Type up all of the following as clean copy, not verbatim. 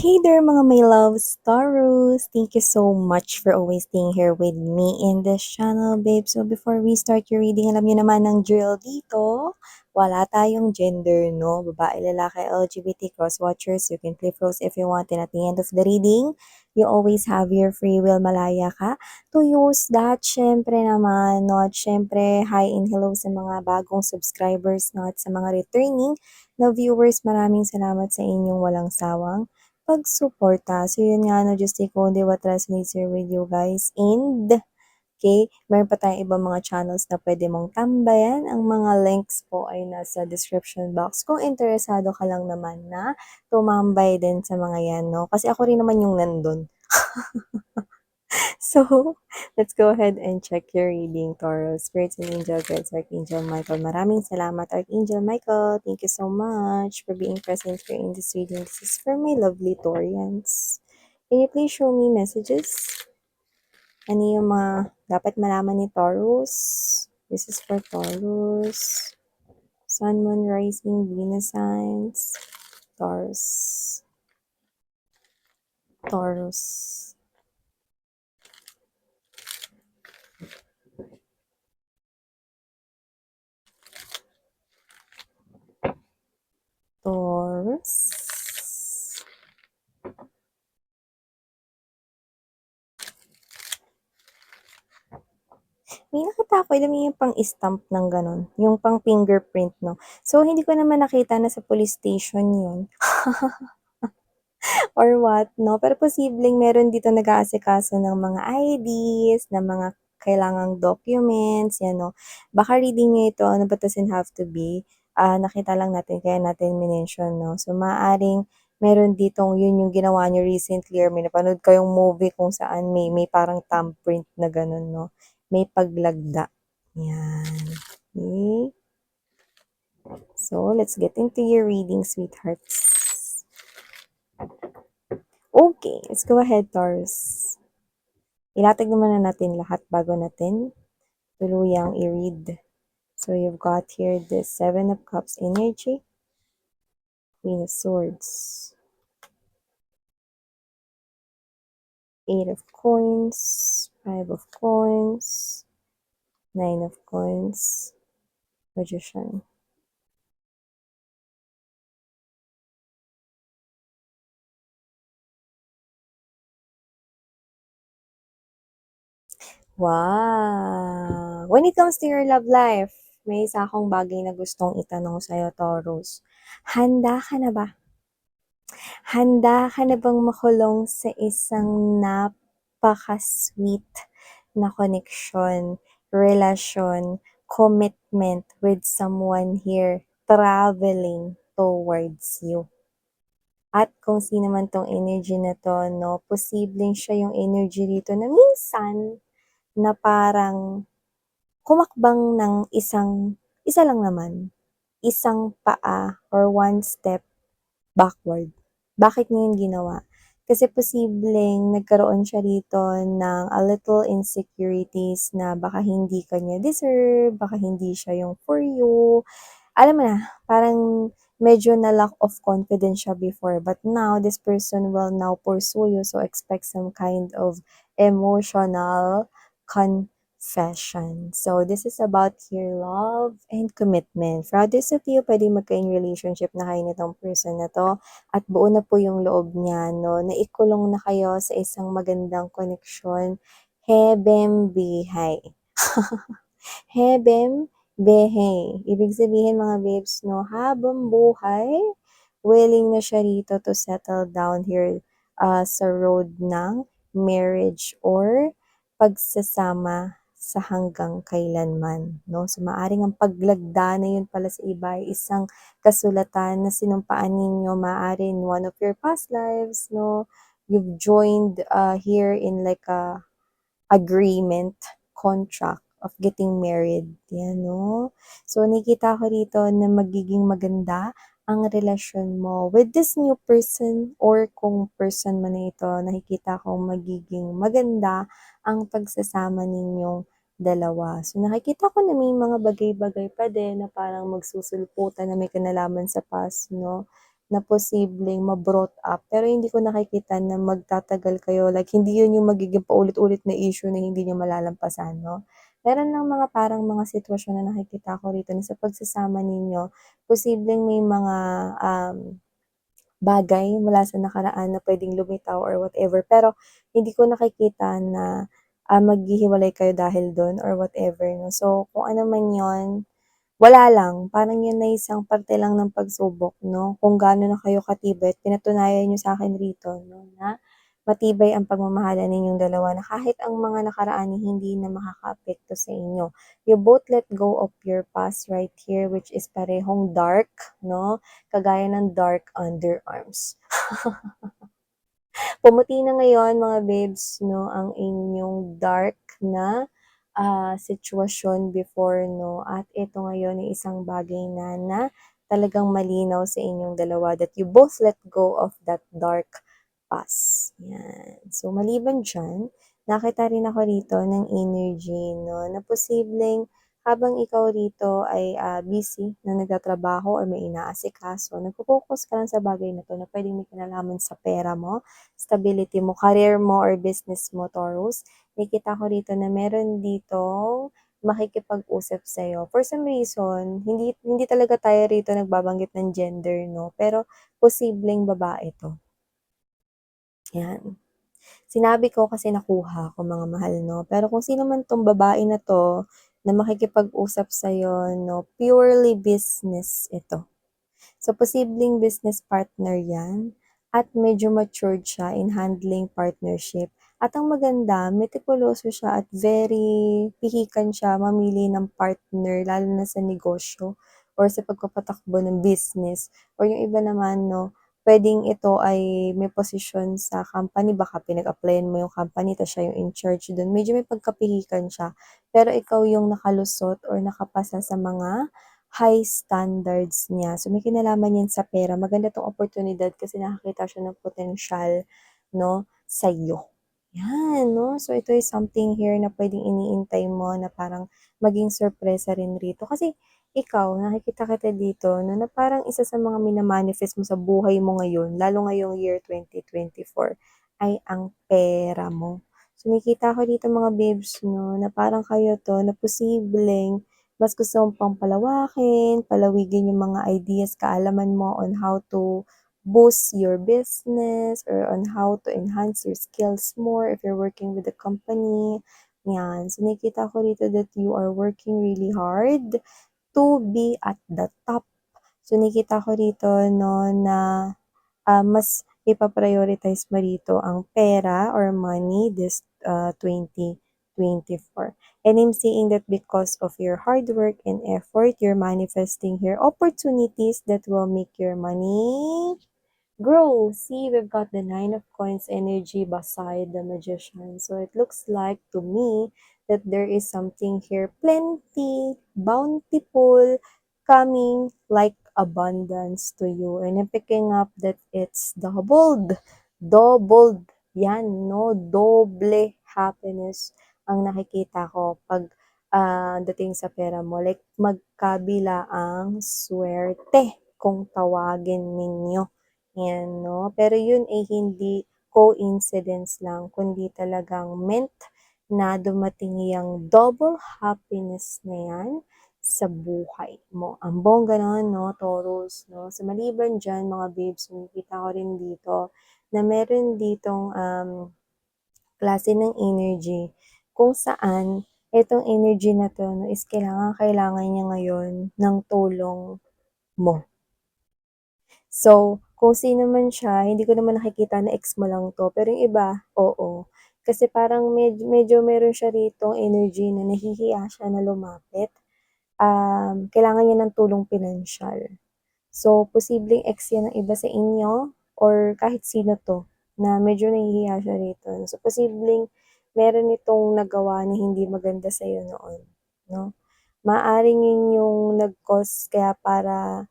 Hey there mga my loves, Taurus! Thank you so much for always staying here with me in this channel, babe. So before we start your reading, alam niyo naman ang drill dito. Wala tayong gender, no? Babae, lalaki, LGBT, cross-watchers. You can flip roles if you want. And at the end of the reading, you always have your free will, malaya ka to use that. Syempre naman, no? At syempre, hi and hello sa mga bagong subscribers, no? At sa mga returning na viewers, maraming salamat sa inyong walang sawang pagsuporta. So, yun nga, no, just take only what resonates here with you guys. And, okay, meron pa tayong ibang mga channels na pwede mong tambayan. Ang mga links po ay nasa description box. Kung interesado ka lang naman na tumambay din sa mga yan, no? Kasi ako rin naman yung nandun. So, let's go ahead and check your reading, Taurus. Spirits and Angel Guides, Archangel Michael. Maraming salamat, Archangel Michael. Thank you so much for being present here in this reading. This is for my lovely Taurians. Can you please show me messages? Ano yung mga dapat malaman ni Taurus? This is for Taurus. Sun, Moon, Rising, Venus signs. Taurus. Taurus. Taurus. May nakita ako, alam yung pang-stamp ng gano'n, yung pang-fingerprint, no? So, hindi ko naman nakita na sa police station yun. Or what, no? Pero posibleng meron dito nag-aasikaso ng mga IDs, ng mga kailangang documents, yan, no? Baka reading nyo ito, ano, but doesn't have to be. Nakita lang natin, kaya natin minention, no? So, maaaring meron ditong yun yung ginawa nyo recently or may napanood kayong movie kung saan may parang thumbprint na ganun, no? May paglagda. Yan. Okay. So, let's get into your reading, sweethearts. Okay, let's go ahead, Taurus. Ilatag naman na natin lahat bago natin tuluyang i-read. So, you've got here the 7 of Cups energy, Queen of Swords, 8 of Coins, 5 of Coins, 9 of Coins, Magician. Wow! When it comes to your love life, may isa akong bagay na gustong itanong sa'yo, Taurus. Handa ka na ba? Handa ka na bang makulong sa isang napaka-sweet na connection, relasyon, commitment with someone here traveling towards you? At kung sino man tong energy na to, no, posibleng siya yung energy dito na minsan na parang humakbang ng isa lang naman, isang paa or one step backward. Bakit niya yun ginawa? Kasi posibleng nagkaroon siya dito ng a little insecurities na baka hindi ka niya deserve, baka hindi siya yung for you. Alam mo na, parang medyo na lack of confidence siya before. But now, this person will now pursue you. So, expect some kind of emotional confession. So, this is about your love and commitment. For others of you, pwede magka-in relationship na kayo nitong person na to. At buo na po yung loob niya, no? Naikulong na kayo sa isang magandang connection. Hebem bihay. Hebem Behe. Ibig sabihin mga babes, no, habang buhay, willing na siya rito to settle down here sa road ng marriage or pagsasama sa hanggang kailanman, no? So, maaring ang paglagda na yun pala sa iba ay isang kasulatan na sinumpaan ninyo, maaring one of your past lives, no? You've joined here in like a agreement, contract of getting married. Yan, no? So, nakikita ko rito na magiging maganda ang relasyon mo with this new person or kung person man na ito, nakikita ko magiging maganda ang pagsasama ninyong dalawa. So, nakikita ko na may mga bagay-bagay pa din na parang magsusulputan na may kinalaman sa past, no? na posibleng ma-brought up pero hindi ko nakikita na magtatagal kayo, like hindi yun yung magiging paulit-ulit na issue na hindi niyo malalampasan 'no. Meron lang mga parang mga sitwasyon na nakikita ko rito na sa pagsasama ninyo posibleng may mga, bagay mula sa nakaraan na puwedeng lumitaw or whatever pero hindi ko nakikita na, maghihiwalay kayo dahil dun or whatever 'no. So, kung ano man yun wala lang, parang yun na isang parte lang ng pagsubok 'no, kung gaano na kayo katibay at pinatunayan niyo sa'kin rito 'no, na matibay ang pagmamahalan ninyong dalawa na kahit ang mga nakaraan ay hindi na makakaapekto sa inyo. You both let go of your past right here which is parehong dark 'no, kagaya ng dark underarms. Pumuti na ngayon mga babes 'no, ang inyong dark na, sitwasyon before 'no, at ito ngayon ay isang bagay na talagang malinaw sa inyong dalawa that you both let go of that dark past, 'yan. So maliban diyan, nakita rin ako rito ng energy 'no, na posibleng habang ikaw rito ay, busy na nagtatrabaho or may inaasikaso, nagfo-focus ka lang sa bagay na 'to na puwedeng may kinalaman sa pera mo, stability mo, career mo or business mo, Taurus. Nakikita ko rito na meron ditong makikipag-usap sa'yo. For some reason, hindi hindi talaga tayo rito nagbabanggit ng gender 'no, pero posibleng babae 'to, 'yan. Sinabi ko kasi nakuha ko mga mahal 'no, pero kung sino man 'tong babae na 'to na makikipag-usap sa'yo 'no, purely business ito. So, posibleng business partner 'yan at medyo matured siya in handling partnership. At ang maganda, metikuloso siya at very pihikan siya mamili ng partner lalo na sa negosyo or sa pagpapatakbo ng business or yung iba naman 'no, puwedeng ito ay may posisyon sa company, baka pinag-applyan mo yung company ta's siya yung in charge dun, medyo may pagkapihikan siya. Pero ikaw yung nakalusot or nakapasa sa mga high standards niya. So, may kinalaman yan sa pera. Maganda 'tong oportunidad kasi nakakita siya ng potensyal 'no, sa'yo. Yan 'no. So, ito is something here na puwedeng iniintay mo na parang maging sorpresa rin rito. Kasi ikaw, nakikita kita dito 'no, na parang isa sa mga mina-manifest mo sa buhay mo ngayon, lalo ngayong year 2024, ay ang pera mo. So, nakikita ko dito mga babes 'no, na parang kayo 'to na posibleng mas gusto mong pang palawakin, palawigin yung mga ideas, kaalaman mo on how to boost your business or on how to enhance your skills more if you're working with a company. Yan. So, nakikita ko rito that you are working really hard to be at the top. So, nakikita ko rito 'no na mas ipa-prioritize mo rito ang pera or money this 2024. And I'm seeing that because of your hard work and effort, you're manifesting here opportunities that will make your money grow. See, we've got the Nine of Coins energy beside the Magician. So it looks like to me that there is something here plenty, bountiful, coming like abundance to you. And I'm picking up that it's doubled. Doubled. Yan, no? Doble happiness ang nakikita ko pag dating sa pera mo. Like, magkabila ang swerte kung tawagin ninyo. Yan 'no, pero yun ay hindi coincidence lang kundi talagang meant na dumating yang double happiness na yan sa buhay mo. Ang bongga nun 'no, Taurus 'no. So maliban diyan mga babes, nakikita ko rin dito na meron ditong, klase ng energy kung saan itong energy na 'to 'no is kailangan niya ngayon ng tulong mo. So, kung sino man siya, hindi ko naman nakikita na ex mo lang 'to, pero yung iba, oo. Kasi parang medyo meron siya ritong energy na nahihiya siya na lumapit, kailangan niya ng tulong pinansiyal. So, posibleng ex yan ng iba sa inyo or kahit sino 'to, na medyo nahihiya siya rito. So, posibleng meron itong nagawa na hindi maganda sa'yo noon, 'no? Maaaring yun yung nag-cause kaya para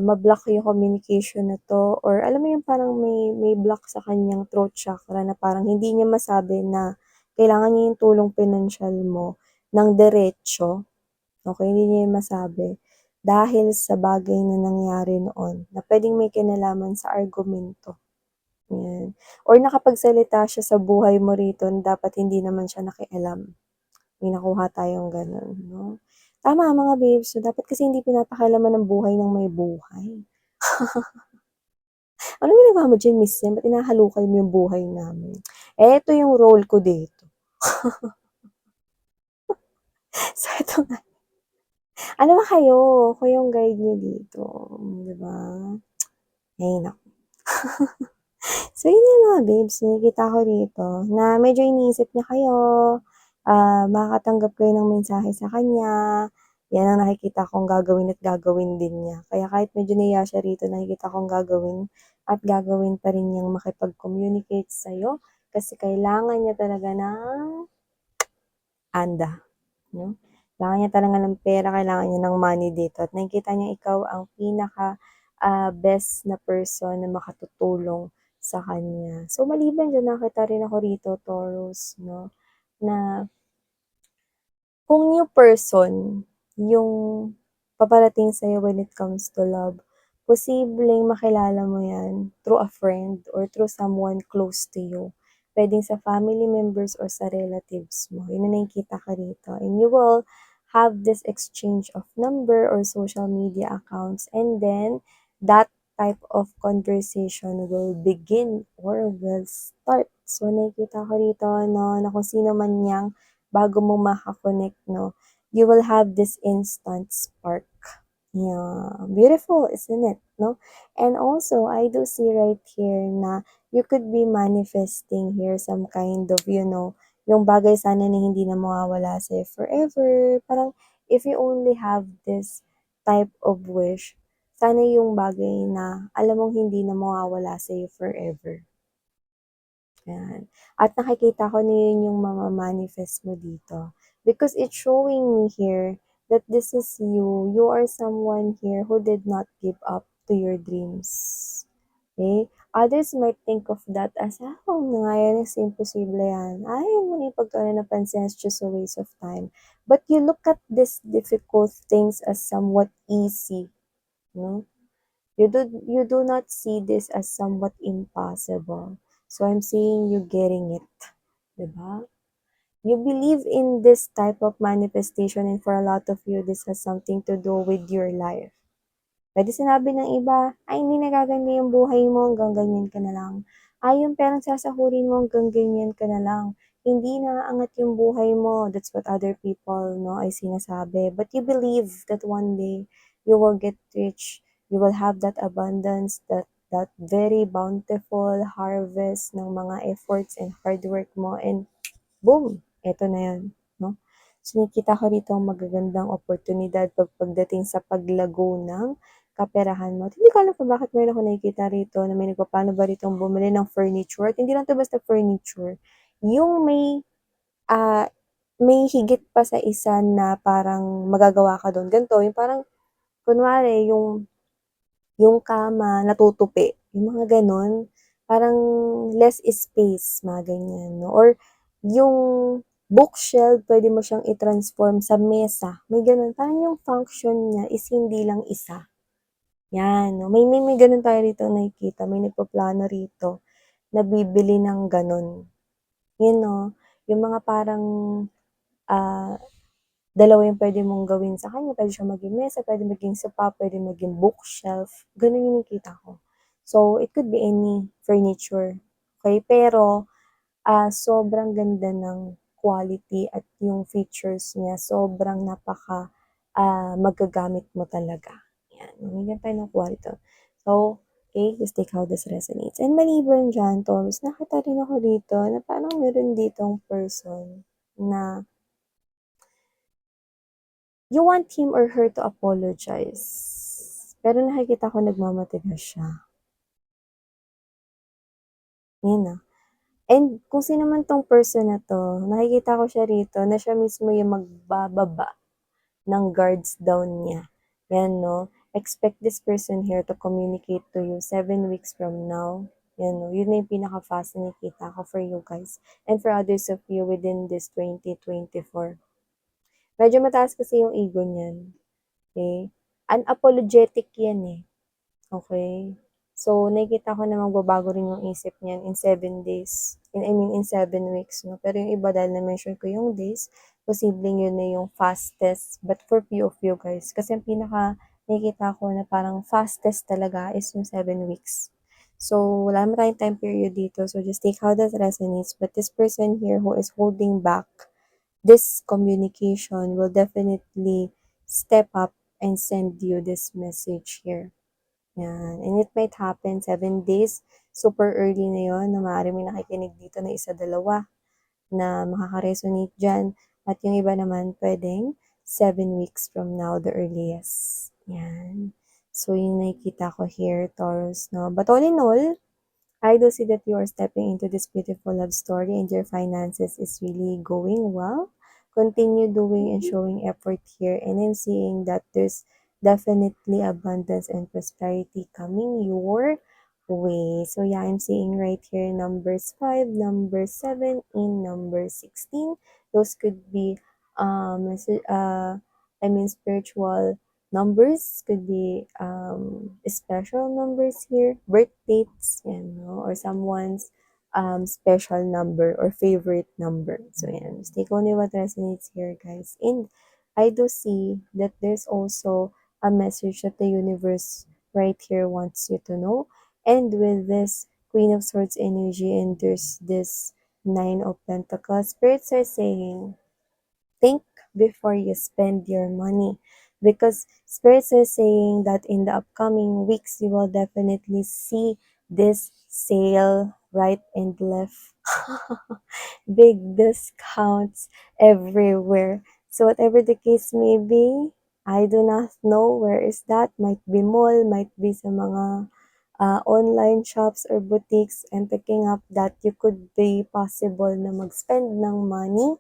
ma-block yung communication na 'to or alam mo yung parang may block sa kanyang throat chakra na parang hindi niya masabi na kailangan niya yung tulong pinansiyal mo ng diretso, okey, hindi niya yun masabi. dahil sa bagay na nangyari noon na puwedeng may kinalaman sa argumento, 'yan. Or nakapagsalita siya sa buhay mo rito na dapat hindi naman siya nakialam. May nakuha tayong gano'n, 'no? Tama mga babes, so dapat kasi hindi pinapakialaman ng buhay ng may buhay. Anong ginagawa mo diyan, miss 'yan, ba't hinahalukay mo yung buhay namin? Eto yung role ko dito. So eto nga, ano ba kayo, ako yung guide niyo dito, 'di ba? Ay naku. So yun nga mga babes, nakikita ko rito na medyo iniisip niya kayo, makakatanggap kayo ng mensahe sa kanya, yan ang nakikita kong gagawin at gagawin din niya. Kaya kahit medyo nahiya siya rito, nakikita kong gagawin at gagawin pa rin niyang makipag-communicate sa'yo kasi kailangan niya talaga ng anda, 'no? Kailangan niya talaga ng pera, kailangan niya ng money dito at nakikita niya ikaw ang pinaka, best na person na makatutulong sa kanya. So, maliban diyan nakita rin ako rito, Taurus, 'no, na kung new person yung paparating sa'yo when it comes to love, posibleng makilala mo yan through a friend or through someone close to you. Puwedeng sa family members or sa relatives mo, yun ang nakikita ko rito. And you will have this exchange of number or social media accounts and then that type of conversation will begin or will start. So, nakikita ko rito 'no, na kung sino man yang bago mo maka-connect 'no, you will have this instant spark. Yeah, beautiful, isn't it, 'no? And also, I do see right here na you could be manifesting here some kind of, yung bagay sana na hindi na mawawala sa'yo forever. Parang if you only have this type of wish, sana yung bagay na alam mong hindi na mawawala sa'yo forever. Yan. At nakikita ko na yun yung mama-manifest mo dito. Because it's showing me here that this is you. You are someone here who did not give up to your dreams. Okay? Others might think of that as, na nga yan, is imposible yan. Ayaw mo na yung pagkaroon ng pansin, it's just a waste of time. But you look at these difficult things as somewhat easy. No? You do not see this as somewhat impossible. So I'm seeing you getting it, 'di ba? You believe in this type of manifestation and for a lot of you, this has something to do with your life. Puwede sinabi ng iba, "Ay hindi nagaganda yung buhay mo, hanggang ganyan ka na lang. Ay yung perang sasahurin mo, hanggang ganyan ka na lang. Hindi naaangat yung buhay mo." That's what other people 'no, ay sinasabi. But you believe that one day you will get rich, you will have that abundance, that very bountiful harvest ng mga efforts and hard work mo and boom, eto na yun, 'no? So, nakikita ko rito ang magagandang oportunidad pagdating sa paglago ng kaperahan mo. At hindi ko alam kung bakit meron akong nakikita rito na may nagpaplano ba ritong bumili ng furniture at hindi lang 'to basta furniture, yung ah, may higit pa sa isa na parang magagawa ka dun, ganito yung parang kunwari yung kama natutupi, yung mga gano'n. Parang less space, mga ganyan 'no, or yung bookshelf puwede mo siyang i-transform sa mesa, may gano'n. Parang yung function niya is hindi lang isa, 'yan 'no. May gano'n tayo rito nakikita, may nagpaplano rito na bibili ng gano'n. 'Yun 'no, yung mga parang, ah dalawa yung puwede mong gawin sa kanya, puwede siyang maging mesa, puwede maging sofa, puwede maging bookshelf, gano'n yung nakikita ko. So, it could be any furniture, okey? Pero, sobrang ganda ng quality at yung features niya sobrang magagamit mo talaga, 'yan. Humingan tayo ng quality. So, okey, just take how this resonates. And maliban diyan, Taurus, nakita rin ako dito na parang meron ditong person na you want him or her to apologize. Pero nakikita ko nagmamatigas siya. Yun na. And kung sino man 'tong person na 'to, nakikita ko siya rito na siya mismo yung magbababa ng guards down niya. Yan 'no. Expect this person here to communicate to you 7 weeks from now. Yan 'no. Yun na yung pinaka-fast na nakikita ko for you guys. And for others of you within this 2024. Medyo mataas kasi yung ego niyan. Okay? unapologetic yan eh. Okay? So, nakikita ko na magbabago rin yung isip niyan in 7 days. In 7 weeks, no? Pero yung iba dahil na-mention ko yung days, posibleng yun na yung fastest. But for few of you guys, kasi ang pinaka nakikita ko na parang fastest talaga is yung 7 weeks. So, wala naman tayong time period dito. So, just take how that resonates. But this person here who is holding back this communication will definitely step up and send you this message here. Yan. And it might happen 7 days. Super early na yon na maaari may nakikinig dito na isa, dalawa na makaka-resonate dyan. At yung iba naman pwedeng 7 weeks from now, the earliest. Yan. So, yung nakikita ko here, Taurus, no? But all in all, I do see that you are stepping into this beautiful love story and your finances is really going well. Continue doing and showing effort here, and I'm seeing that there's definitely abundance and prosperity coming your way. So yeah, I'm seeing right here numbers 5, number 7, and number 16. Those could be spiritual numbers, could be special numbers here, birth dates, yan, no? Or someone's special number or favorite number. So yan, just take only what resonates here, guys. And I do see that there's also a message that the universe right here wants you to know. And with this Queen of Swords energy and there's this Nine of Pentacles, spirits are saying, think before you spend your money, because spirits are saying that in the upcoming weeks you will definitely see this sale right and left. Big discounts everywhere. So whatever the case may be, I do not know where is that. Might be mall, might be sa mga online shops or boutiques. I'm picking up that you could be possible na mag-spend ng money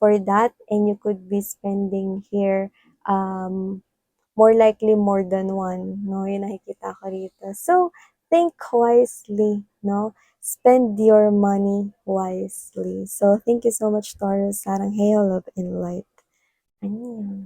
for that, and you could be spending here more likely more than one, no? Yung nakikita ko rito. So, think wisely, no? Spend your money wisely. So, thank you so much, Taurus. Sarang hail, love, and light. Ano